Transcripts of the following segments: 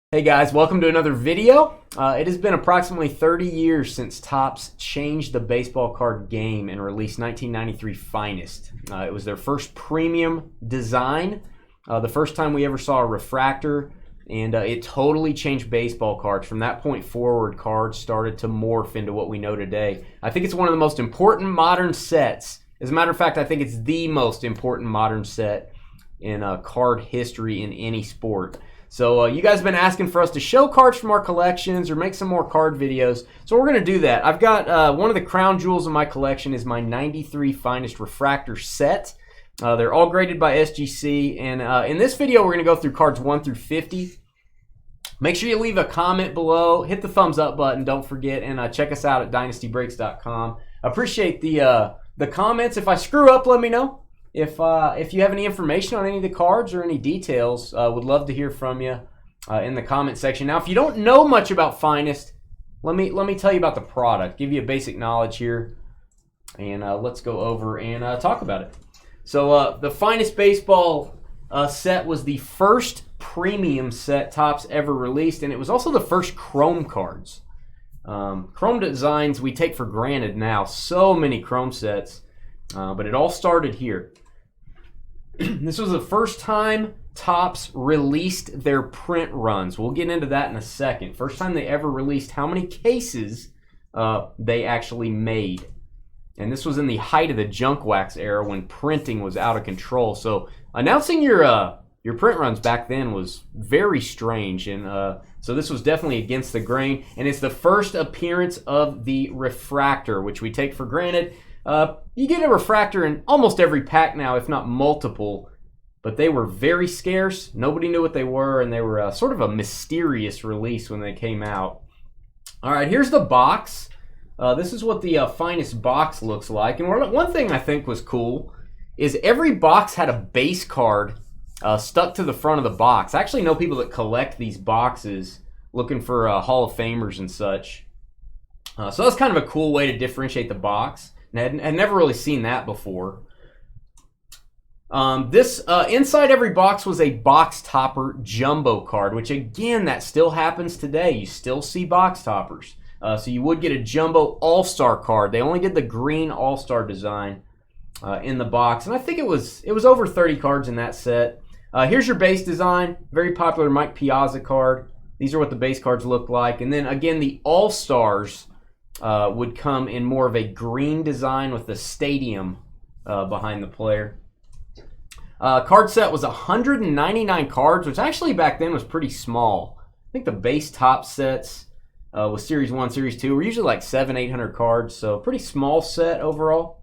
Hey guys, welcome to another video. It has been approximately 30 years since Topps changed the baseball card game and released 1993 Finest. It was their first premium design, the first time we ever saw a refractor, and it totally changed baseball cards. From that point forward, cards started to morph into what we know today. I think it's one of the most important modern sets. As a matter of fact, I think it's the most important modern set in card history in any sport. So you guys have been asking for us to show cards from our collections or make some more card videos. So we're going to do that. I've got one of the crown jewels of my collection is my 93 Finest Refractor set. They're all graded by SGC. And in this video, we're going to go through cards 1 through 50. Make sure you leave a comment below. Hit the thumbs up button. Don't forget. And check us out at dynastybreaks.com. Appreciate the comments. If I screw up, let me know. If you have any information on any of the cards or any details, would love to hear from you in the comment section. Now, if you don't know much about Finest, let me tell you about the product, give you a basic knowledge here, and let's go over and talk about it. So the Finest Baseball set was the first premium set Topps ever released, and it was also the first chrome cards. Chrome designs we take for granted now, so many chrome sets, but it all started here. This was the first time Topps released their print runs. We'll get into that in a second. First time they ever released how many cases they actually made. And this was in the height of the junk wax era when printing was out of control. So announcing your print runs back then was very strange. And so this was definitely against the grain. And it's the first appearance of the Refractor, which we take for granted. You get a refractor in almost every pack now, if not multiple, but they were very scarce. Nobody knew what they were, and they were sort of a mysterious release when they came out. All right, here's the box. This is what the Finest box looks like. And one thing I think was cool is every box had a base card stuck to the front of the box. I actually know people that collect these boxes looking for Hall of Famers and such. So that's kind of a cool way to differentiate the box. And I had never really seen that before. Inside every box was a box topper jumbo card, which again, that still happens today. You still see box toppers. So you would get a jumbo all-star card. They only did the green all-star design in the box. And I think it was over 30 cards in that set. Here's your base design. Very popular Mike Piazza card. These are what the base cards look like. And then again, the all-stars would come in more of a green design with the stadium behind the player. Card set was 199 cards, which actually back then was pretty small. I think the base top sets with Series 1, Series 2 were usually like 700-800 cards, so pretty small set overall.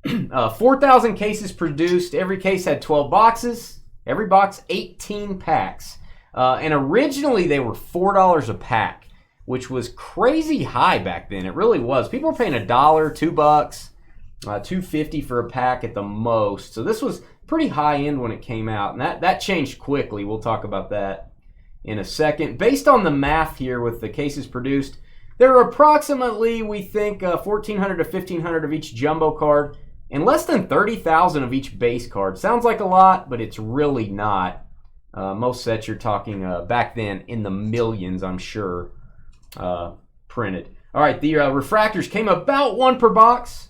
4,000 cases produced. Every case had 12 boxes. Every box, 18 packs. And originally they were $4 a pack, which was crazy high back then. It really was. People were paying $1, $2, $2.50 for a pack at the most. So this was pretty high end when it came out, and that changed quickly. We'll talk about that in a second. Based on the math here with the cases produced, there are approximately, we think, 1,400 to 1,500 of each jumbo card and less than 30,000 of each base card. Sounds like a lot, but it's really not. Most sets you're talking back then in the millions, I'm sure. Printed. All right, the refractors came about one per box.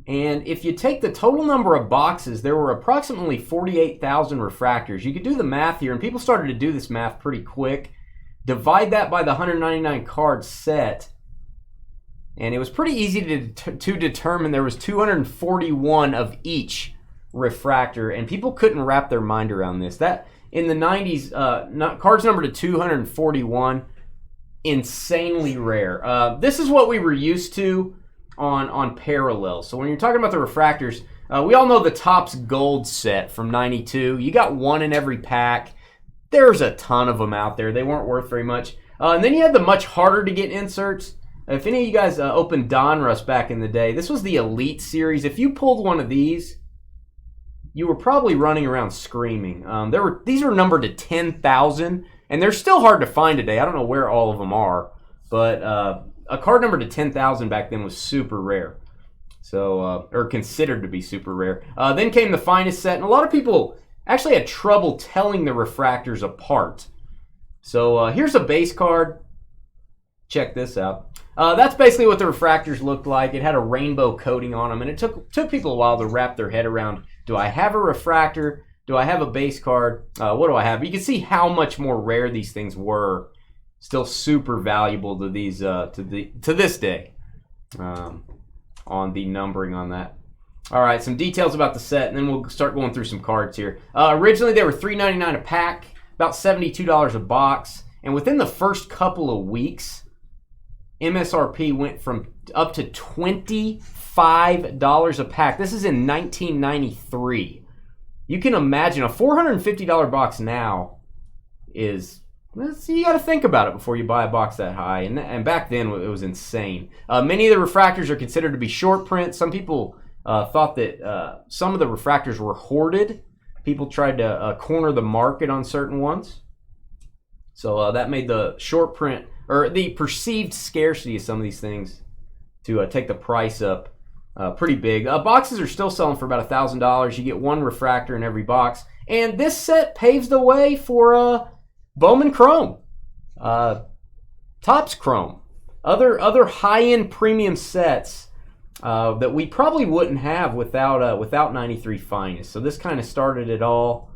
And if you take the total number of boxes, there were approximately 48,000 refractors. You could do the math here, and people started to do this math pretty quick. Divide that by the 199 card set, and it was pretty easy to determine there was 241 of each refractor, and people couldn't wrap their mind around this. That in the 90s, cards numbered to 241, insanely rare. This is what we were used to on parallels. So when you're talking about the refractors, we all know the Topps Gold set from 92. You got one in every pack. There's a ton of them out there. They weren't worth very much. And then you had the much harder to get inserts. If any of you guys opened Donruss back in the day, this was the Elite Series. If you pulled one of these, you were probably running around screaming. These were numbered to 10,000, and they're still hard to find today. I don't know where all of them are, but a card numbered to 10,000 back then was super rare. So, or considered to be super rare. Then came the Finest set, and a lot of people actually had trouble telling the refractors apart. So here's a base card. Check this out. That's basically what the refractors looked like. It had a rainbow coating on them, and it took people a while to wrap their head around, do I have a refractor? Do I have a base card? What do I have? You can see how much more rare these things were. Still super valuable to these to this day on the numbering on that. All right, some details about the set, and then we'll start going through some cards here. Originally, they were $3.99 a pack, about $72 a box, and within the first couple of weeks, MSRP went from up to $25 a pack. This is in 1993. You can imagine a $450 box now is, you got to think about it before you buy a box that high. And back then, it was insane. Many of the refractors are considered to be short print. Some people thought that some of the refractors were hoarded. People tried to corner the market on certain ones. So that made the short print, or the perceived scarcity of some of these things, to take the price up pretty big. Boxes are still selling for about $1,000. You get one refractor in every box. And this set paves the way for Bowman Chrome, Topps Chrome, other high-end premium sets that we probably wouldn't have without 93 Finest. So this kind of started it all.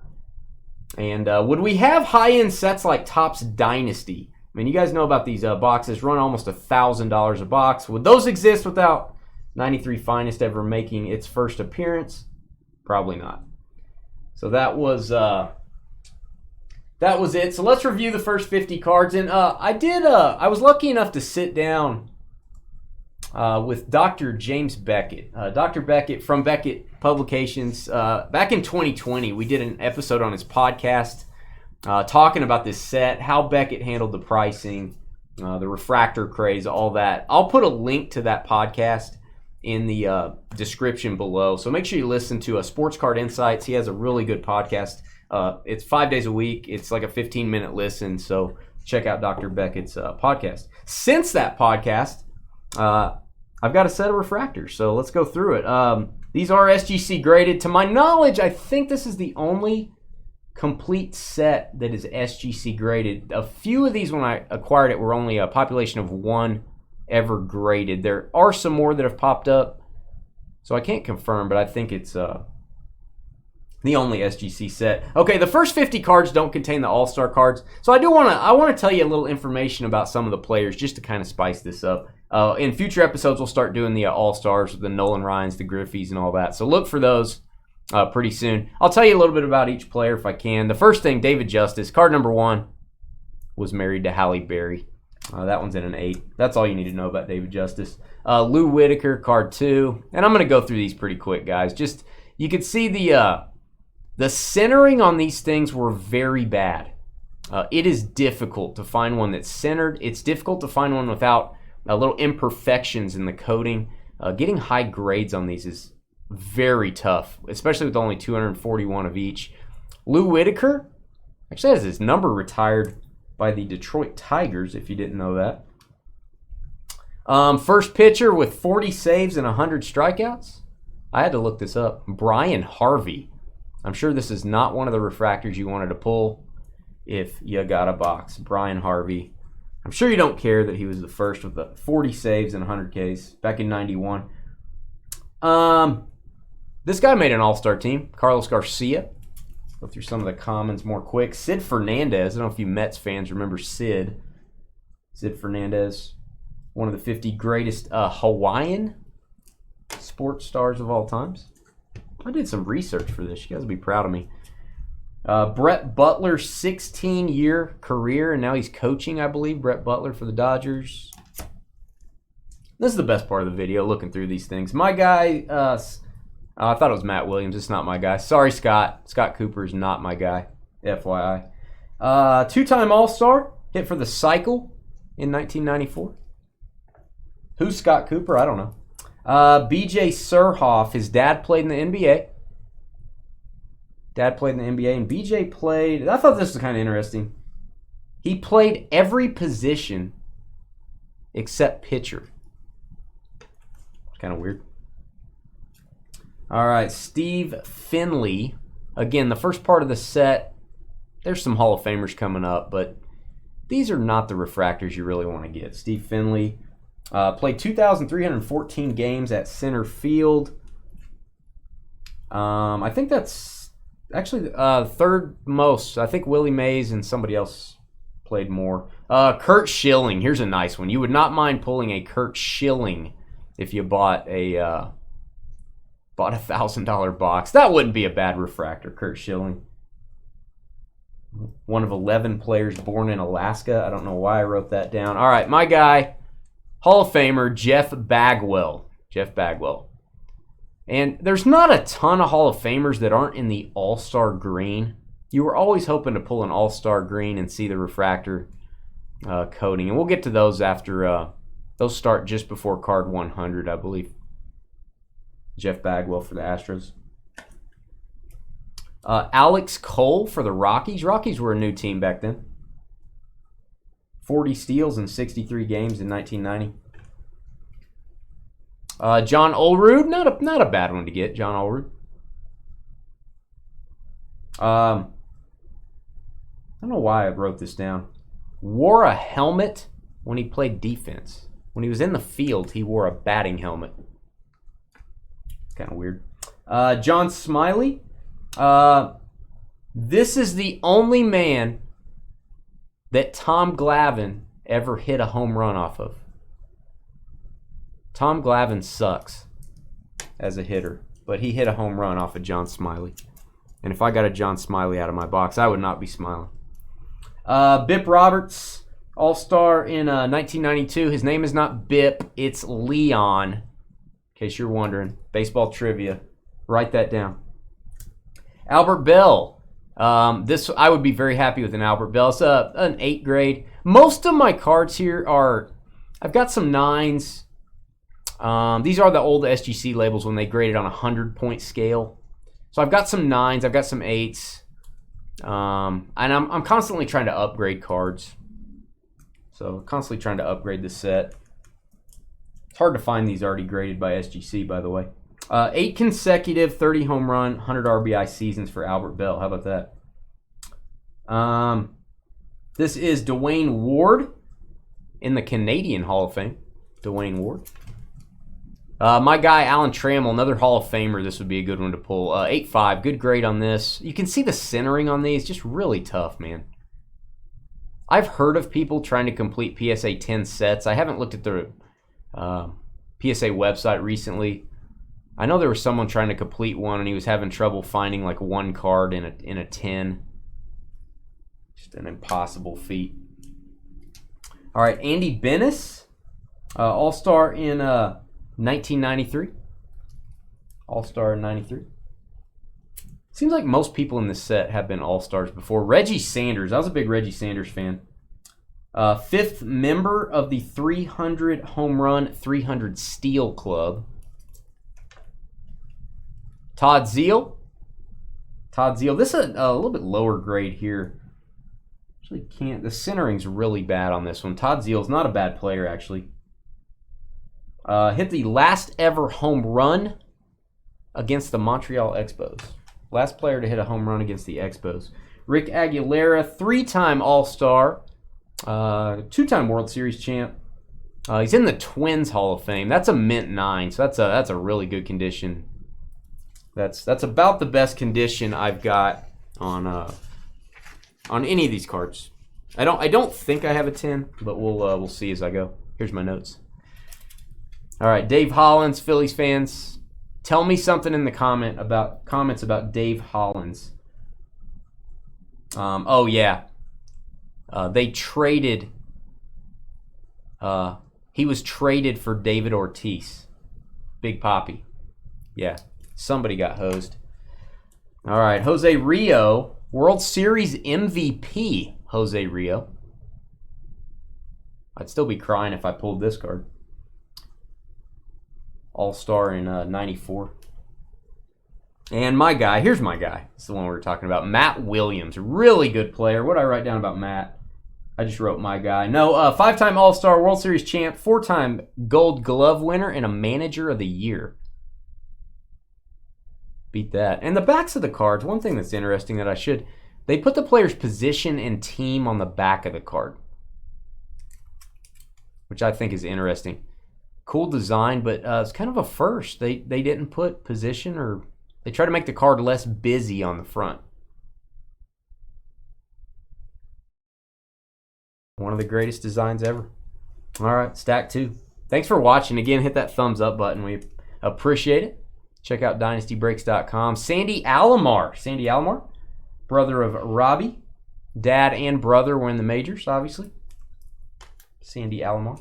And would we have high-end sets like Topps Dynasty? I mean, you guys know about these boxes, run almost $1,000 a box. Would those exist without 93 Finest ever making its first appearance? Probably not. So that was it. So let's review the first 50 cards. And I was lucky enough to sit down with Dr. James Beckett. Dr. Beckett from Beckett Publications. Back in 2020, we did an episode on his podcast talking about this set, how Beckett handled the pricing, the refractor craze, all that. I'll put a link to that podcast in the description below. So make sure you listen to Sports Card Insights. He has a really good podcast. It's 5 days a week. It's like a 15-minute listen. So check out Dr. Beckett's podcast. Since that podcast, I've got a set of refractors. So let's go through it. These are SGC graded. To my knowledge, I think this is the only complete set that is SGC graded. A few of these when I acquired it were only a population of one ever graded. There are some more that have popped up, so I can't confirm, but I think it's the only SGC set. Okay, the first 50 cards don't contain the All-Star cards, so I want to tell you a little information about some of the players just to kind of spice this up. In future episodes, we'll start doing the All-Stars, the Nolan Ryans, the Griffeys, and all that. So look for those pretty soon. I'll tell you a little bit about each player if I can. The first thing, David Justice, card number 1, was married to Halle Berry. That one's in an 8. That's all you need to know about David Justice. Lou Whitaker, card 2. And I'm going to go through these pretty quick, guys. Just, you can see the centering on these things were very bad. It is difficult to find one that's centered. It's difficult to find one without little imperfections in the coating. Getting high grades on these is very tough, especially with only 241 of each. Lou Whitaker actually has his number retired by the Detroit Tigers, if you didn't know that. First pitcher with 40 saves and 100 strikeouts. I had to look this up. Brian Harvey. I'm sure this is not one of the refractors you wanted to pull if you got a box. Brian Harvey. I'm sure you don't care that he was the first with the 40 saves and 100 Ks back in 91. This guy made an all-star team. Carlos Garcia. Go through some of the commons more quick. Sid Fernandez. I don't know if you Mets fans remember Sid. Sid Fernandez. One of the 50 greatest Hawaiian sports stars of all times. I did some research for this. You guys will be proud of me. Brett Butler's 16-year career, and now he's coaching, I believe. Brett Butler for the Dodgers. This is the best part of the video, looking through these things. My guy, I thought it was Matt Williams. It's not my guy. Sorry, Scott. Scott Cooper is not my guy, FYI. Two-time All-Star, hit for the Cycle in 1994. Who's Scott Cooper? I don't know. B.J. Surhoff, his dad played in the NBA. Dad played in the NBA, and B.J. played, I thought this was kind of interesting. He played every position except pitcher. Kind of weird. All right, Steve Finley, Again, the first part of the set, there's some Hall of Famers coming up, but these are not the refractors you really want to get. Steve Finley played 2,314 games at center field. I think that's actually third most. I think Willie Mays and somebody else played more. Kurt Schilling. Here's a nice one. You would not mind pulling a Kurt Schilling if you bought a $1,000 box. That wouldn't be a bad refractor, Kurt Schilling. One of 11 players born in Alaska. I don't know why I wrote that down. All right, my guy, Hall of Famer Jeff Bagwell. Jeff Bagwell. And there's not a ton of Hall of Famers that aren't in the All-Star Green. You were always hoping to pull an All-Star Green and see the refractor coating. And we'll get to those after, those start just before card 100, I believe. Jeff Bagwell for the Astros. Alex Cole for the Rockies. Rockies were a new team back then. 40 steals in 63 games in 1990. John Olerud, not a bad one to get, John Olerud. I don't know why I wrote this down. Wore a helmet when he played defense. When he was in the field, he wore a batting helmet. Kind of weird. John Smiley. This is the only man that Tom Glavine ever hit a home run off of. Tom Glavine sucks as a hitter, but he hit a home run off of John Smiley. And if I got a John Smiley out of my box, I would not be smiling. Bip Roberts, All-Star in 1992. His name is not Bip, it's Leon. In case you're wondering. Baseball trivia. Write that down. Albert Bell. This I would be very happy with an Albert Bell. It's an 8th grade. Most of my cards here are, I've got some 9s. These are the old SGC labels when they graded on a 100-point scale. So I've got some 9s, I've got some 8s. And I'm constantly trying to upgrade cards. So constantly trying to upgrade the set. It's hard to find these already graded by SGC, by the way. 8 consecutive 30 home run, 100 RBI seasons for Albert Bell. How about that? This is Dwayne Ward in the Canadian Hall of Fame. Dwayne Ward. My guy, Alan Trammell, another Hall of Famer. This would be a good one to pull. 8.5, good grade on this. You can see the centering on these, just really tough, man. I've heard of people trying to complete PSA 10 sets. I haven't looked at the PSA website recently. I know there was someone trying to complete one, and he was having trouble finding like one card in a 10. Just an impossible feat. All right, Andy Bennis, All-Star in 1993. All-Star in 93. Seems like most people in this set have been All-Stars before. Reggie Sanders. I was a big Reggie Sanders fan. 5th member of the 300 home run, 300 steal club. Todd Zeile. Todd Zeile. This is a little bit lower grade here. Actually can't. The centering's really bad on this one. Todd Zeile's not a bad player, actually. Hit the last ever home run against the Montreal Expos. Last player to hit a home run against the Expos. Rick Aguilera, 3-time All-Star, 2-time World Series champ. He's in the Twins Hall of Fame. That's a mint 9, so that's a really good condition. That's about the best condition I've got on any of these cards. I don't think I have a 10, but we'll see as I go. Here's my notes. All right, Dave Hollins, Phillies fans, tell me something in the comments about Dave Hollins. Oh yeah, they traded. He was traded for David Ortiz, Big Papi. Yeah, somebody got hosed. All right, Jose Rio, World Series MVP. Jose Rio. I'd still be crying if I pulled this card. All-Star in 94. And my guy, here's my guy. It's the one we were talking about. Matt Williams, really good player. What did I write down about Matt? I just wrote my guy. No, 5-time All-Star, World Series champ, 4-time Gold Glove winner, and a Manager of the Year. Beat that. And the backs of the cards, one thing that's interesting that they put the player's position and team on the back of the card, which I think is interesting. Cool design, but it's kind of a first. They didn't put position, or they try to make the card less busy on the front. One of the greatest designs ever. All right, stack 2. Thanks for watching. Again, hit that thumbs up button. We appreciate it. Check out dynastybreaks.com. Sandy Alomar, brother of Robbie. Dad and brother were in the majors, obviously. Sandy Alomar.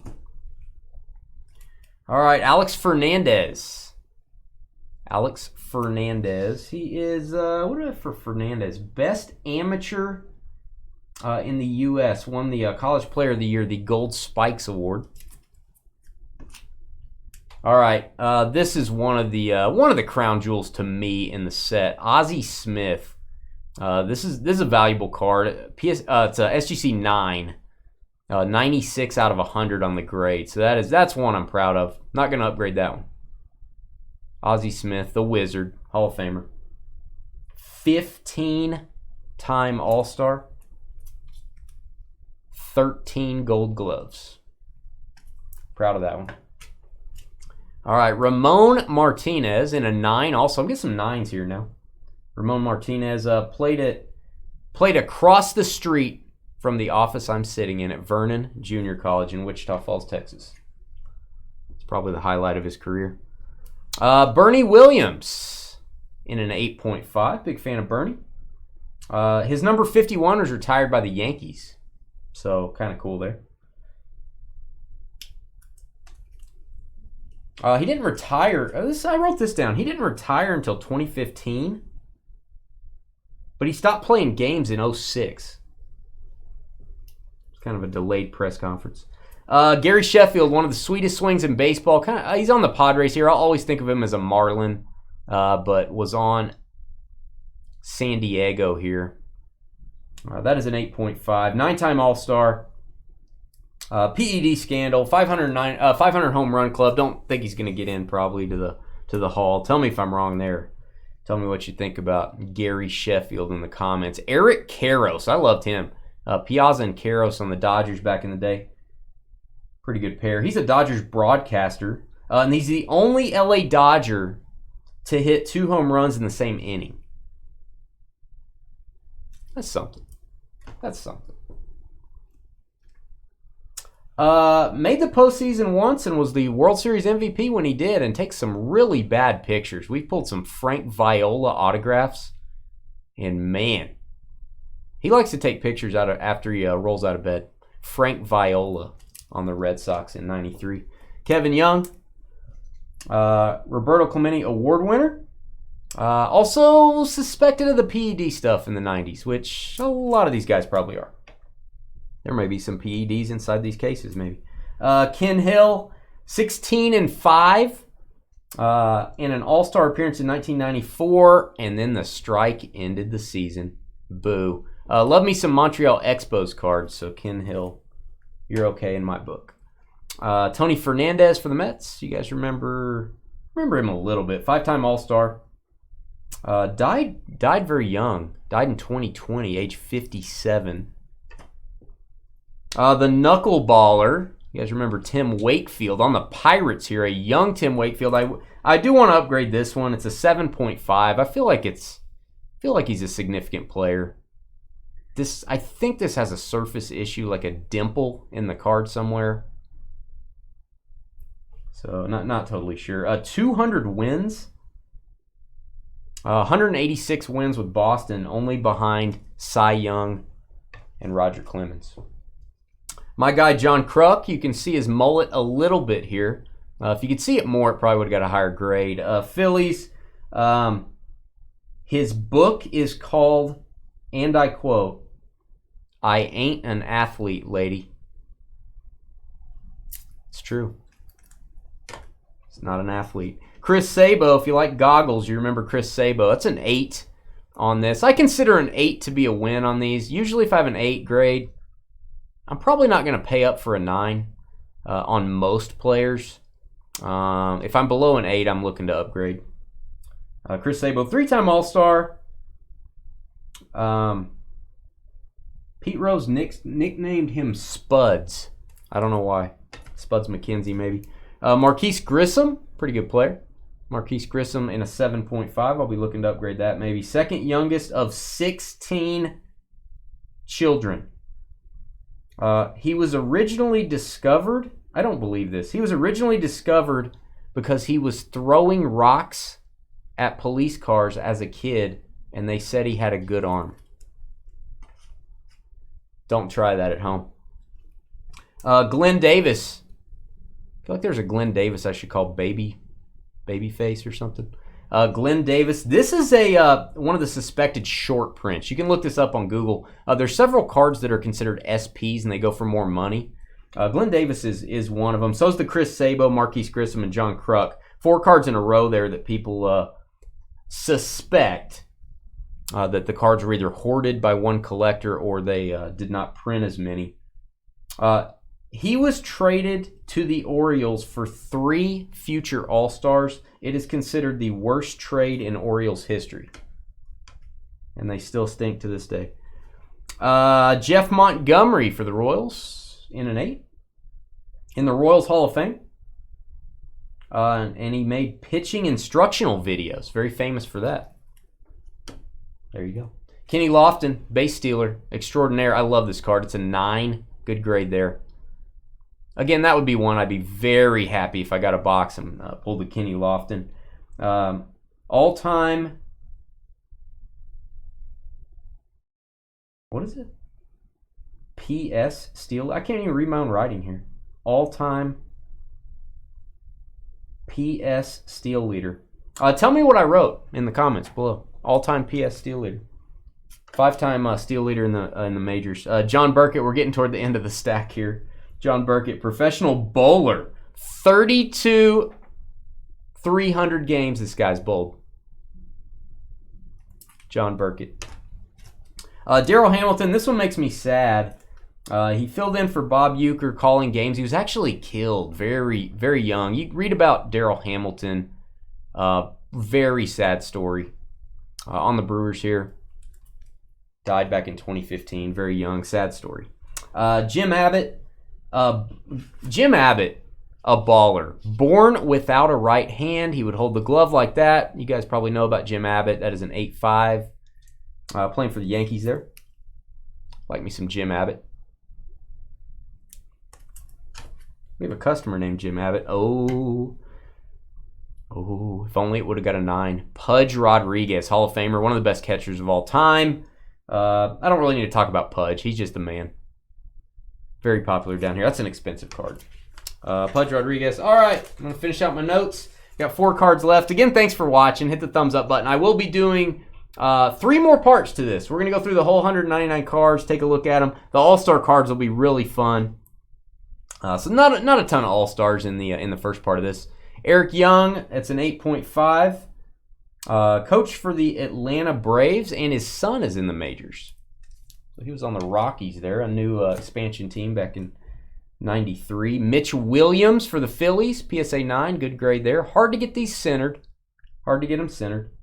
All right, Alex Fernandez. He is, what do I have for Fernandez? Best amateur in the U.S. Won the College Player of the Year, the Gold Spikes Award. All right, this is one of the crown jewels to me in the set. Ozzie Smith. This is a valuable card. It's a SGC 9. 96 out of 100 on the grade. So that's one I'm proud of. Not going to upgrade that one. Ozzie Smith, the Wizard, Hall of Famer. 15-time All-Star. 13 Gold Gloves. Proud of that one. All right, Ramon Martinez in a 9. Also, I'm getting some 9s here now. Ramon Martinez played across the street from the office I'm sitting in at Vernon Junior College in Wichita Falls, Texas. It's probably the highlight of his career. Bernie Williams in an 8.5. Big fan of Bernie. His number 51 was retired by the Yankees. So, kind of cool there. He didn't retire. I wrote this down. He didn't retire until 2015. But he stopped playing games in 06. Kind of a delayed press conference. Gary Sheffield, one of the sweetest swings in baseball. He's on the Padres here. I'll always think of him as a Marlin, but was on San Diego here. That is an 8.5. 9-time All-Star. PED scandal. 500 home run club. Don't think he's going to get in probably to the Hall. Tell me if I'm wrong there. Tell me what you think about Gary Sheffield in the comments. Eric Karros. I loved him. Piazza and Karros on the Dodgers back in the day. Pretty good pair. He's a Dodgers broadcaster, and he's the only LA Dodger to hit 2 home runs in the same inning. That's something. Made the postseason once and was the World Series MVP when he did, and takes some really bad pictures. We've pulled some Frank Viola autographs, and man, he likes to take pictures after he rolls out of bed. Frank Viola on the Red Sox in 93. Kevin Young, Roberto Clemente Award winner. Also suspected of the PED stuff in the 90s, which a lot of these guys probably are. There may be some PEDs inside these cases, maybe. Ken Hill, 16-5 in an All-Star appearance in 1994, and then the strike ended the season. Boo. Love me some Montreal Expos cards, so Ken Hill, you're okay in my book. Tony Fernandez for the Mets. You guys remember him a little bit. 5-time All-Star. Died very young. Died in 2020, age 57. The knuckleballer. You guys remember Tim Wakefield on the Pirates here. A young Tim Wakefield. I do want to upgrade this one. It's a 7.5. I feel like he's a significant player. I think this has a surface issue, like a dimple in the card somewhere. So not totally sure. 200 wins. 186 wins with Boston, only behind Cy Young and Roger Clemens. My guy John Kruk, you can see his mullet a little bit here. If you could see it more, it probably would have got a higher grade. Phillies, his book is called, and I quote, "I ain't an athlete, lady." It's true. It's not an athlete. Chris Sabo, if you like goggles, you remember Chris Sabo. That's an 8 on this. I consider an 8 to be a win on these. Usually if I have an 8 grade, I'm probably not going to pay up for a 9 on most players. If I'm below an 8, I'm looking to upgrade. Chris Sabo, 3-time All-Star. Pete Rose nicknamed him Spuds. I don't know why. Spuds McKenzie, maybe. Marquise Grissom, pretty good player. Marquise Grissom in a 7.5. I'll be looking to upgrade that maybe. Second youngest of 16 children. He was originally discovered. I don't believe this. He was originally discovered because he was throwing rocks at police cars as a kid, and they said he had a good arm. Don't try that at home. Glenn Davis. I feel like there's a Glenn Davis I should call Babyface or something. Glenn Davis. This is one of the suspected short prints. You can look this up on Google. There's several cards that are considered SPs, and they go for more money. Glenn Davis is one of them. So is the Chris Sabo, Marquise Grissom, and John Kruk. 4 cards in a row there that people suspect that the cards were either hoarded by one collector or they did not print as many. He was traded to the Orioles for 3 future All-Stars. It is considered the worst trade in Orioles history. And they still stink to this day. Jeff Montgomery for the Royals in an 8. In the Royals Hall of Fame. And he made pitching instructional videos. Very famous for that. There you go. Kenny Lofton, base stealer, extraordinaire. I love this card. It's a 9. Good grade there. Again, that would be one I'd be very happy if I got a box and pulled the Kenny Lofton. All-time... What is it? PS Steel. I can't even read my own writing here. All-time PS Steel Leader. Tell me what I wrote in the comments below. All-time PS Steel Leader. 5-time Steel Leader in the majors. John Burkett. We're getting toward the end of the stack here. John Burkett, professional bowler. 32 300 games this guy's bowled. John Burkett. Darryl Hamilton. This one makes me sad. He filled in for Bob Uecker calling games. He was actually killed very, very young. You read about Darryl Hamilton. Very sad story. On the Brewers here. Died back in 2015. Very young. Sad story. Jim Abbott. Jim Abbott, a baller. Born without a right hand. He would hold the glove like that. You guys probably know about Jim Abbott. That is an 8.5. Playing for the Yankees there. Like me some Jim Abbott. We have a customer named Jim Abbott. Oh, if only it would have got a 9. Pudge Rodriguez, Hall of Famer, one of the best catchers of all time. I don't really need to talk about Pudge. He's just a man. Very popular down here. That's an expensive card. Pudge Rodriguez. All right, I'm going to finish out my notes. Got 4 cards left. Again, thanks for watching. Hit the thumbs up button. I will be doing 3 more parts to this. We're going to go through the whole 199 cards, take a look at them. The All-Star cards will be really fun. So not a ton of All-Stars in the first part of this. Eric Young, that's an 8.5. Coach for the Atlanta Braves, and his son is in the majors. So he was on the Rockies there, a new expansion team back in 93. Mitch Williams for the Phillies, PSA 9, good grade there. Hard to get these centered. Hard to get them centered.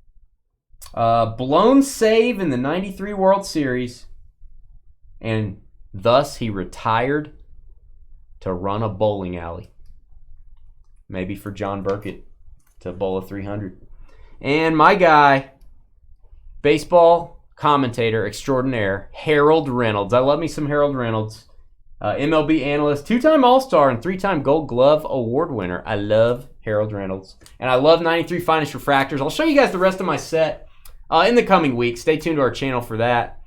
Blown save in the 93 World Series, and thus he retired to run a bowling alley. Maybe for John Burkett to bowl a 300. And my guy, baseball commentator extraordinaire, Harold Reynolds. I love me some Harold Reynolds. MLB analyst, 2-time All-Star, and 3-time Gold Glove Award winner. I love Harold Reynolds. And I love 93 Finest Refractors. I'll show you guys the rest of my set in the coming weeks. Stay tuned to our channel for that.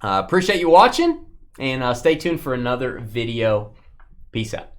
Appreciate you watching, and stay tuned for another video. Peace out.